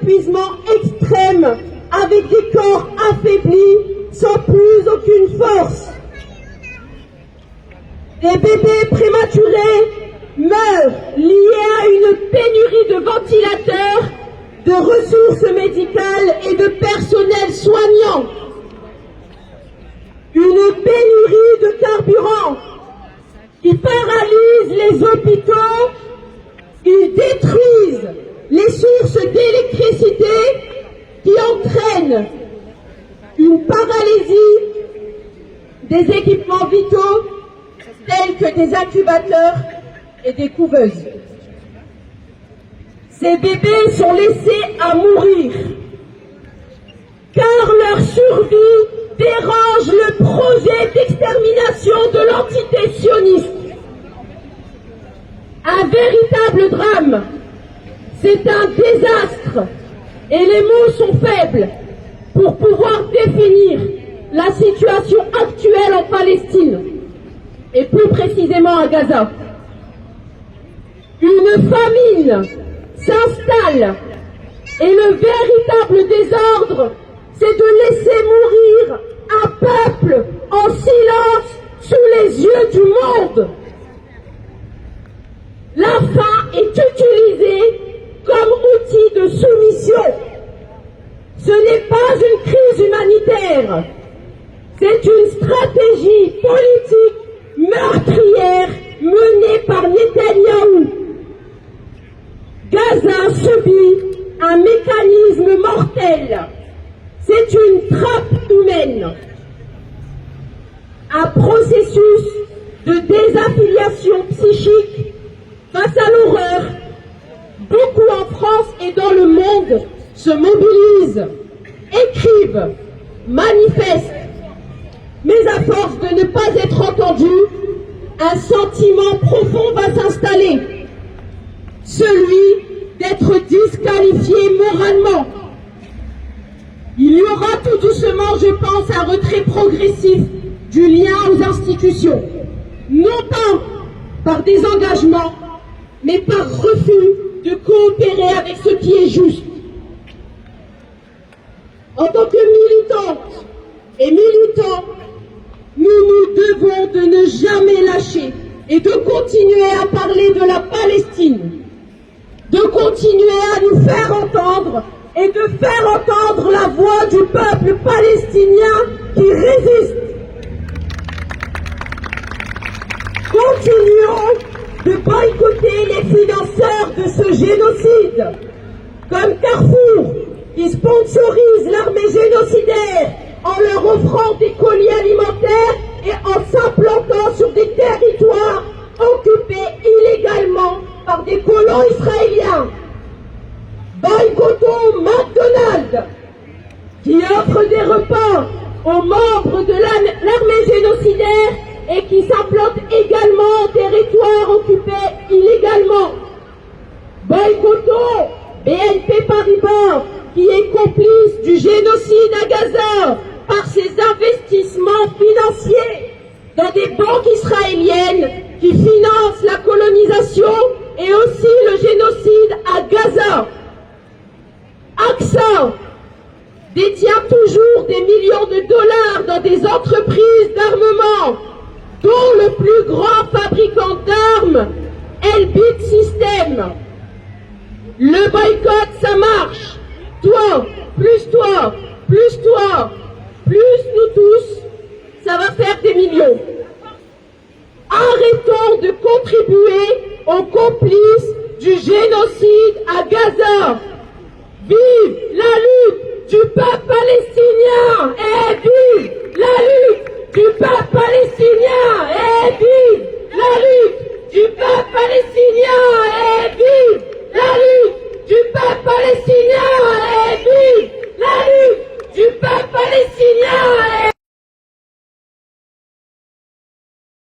épuisement extrême, avec des corps affaiblis, sans plus aucune force. Des bébés prématurés meurent liés à une pénurie de ventilateurs, de ressources médicales et de personnel soignant. Une pénurie de carburant qui paralyse les hôpitaux, ils détruisent les sources d'électricité qui entraînent une paralysie des équipements vitaux tels que des incubateurs et des couveuses. Ces bébés sont laissés à mourir car leur survie dérange le projet d'extermination de l'entité sioniste. Un véritable drame, c'est un désastre et les mots sont faibles pour pouvoir définir la situation actuelle en Palestine et plus précisément à Gaza. Une famine s'installe et le véritable désordre, c'est de laisser mourir un peuple en silence sous les yeux du monde. La faim est utilisée comme outil de soumission. Ce n'est pas une crise humanitaire, c'est une stratégie politique meurtrière menée par Netanyahou. Gaza subit un mécanisme mortel. C'est une trappe humaine. Un processus de désaffiliation psychique face à l'horreur. Beaucoup en France et dans le monde se mobilisent, écrivent, manifestent. Mais à force de ne pas être entendus, un sentiment profond va s'installer. Celui d'être disqualifié moralement. Il y aura tout doucement, je pense, un retrait progressif du lien aux institutions, non pas par désengagement, mais par refus de coopérer avec ce qui est juste. En tant que militantes et militants, nous nous devons de ne jamais lâcher et de continuer à parler de la Palestine, de continuer à nous faire entendre et de faire entendre la voix du peuple palestinien qui résiste. Continuons de boycotter les financeurs de ce génocide, comme Carrefour, qui sponsorise l'armée génocidaire en leur offrant des colis alimentaires et en s'implantant sur des territoires occupés illégalement par des colons israéliens. Boycottons McDonald's, qui offre des repas aux membres de l'armée génocidaire et qui s'implante également en territoire occupé illégalement. Boycottons BNP Paribas, qui est complice du génocide à Gaza par ses investissements financiers dans des banques israéliennes qui financent la colonisation et aussi le génocide à Gaza. AXA détient toujours des millions de dollars dans des entreprises d'armement, dont le plus grand fabricant d'armes, Elbit Systems. Le boycott, ça marche. Toi, plus nous tous, ça va faire des millions. Arrêtons de contribuer aux complices du génocide à Gaza. Vive la lutte du peuple palestinien et vive la lutte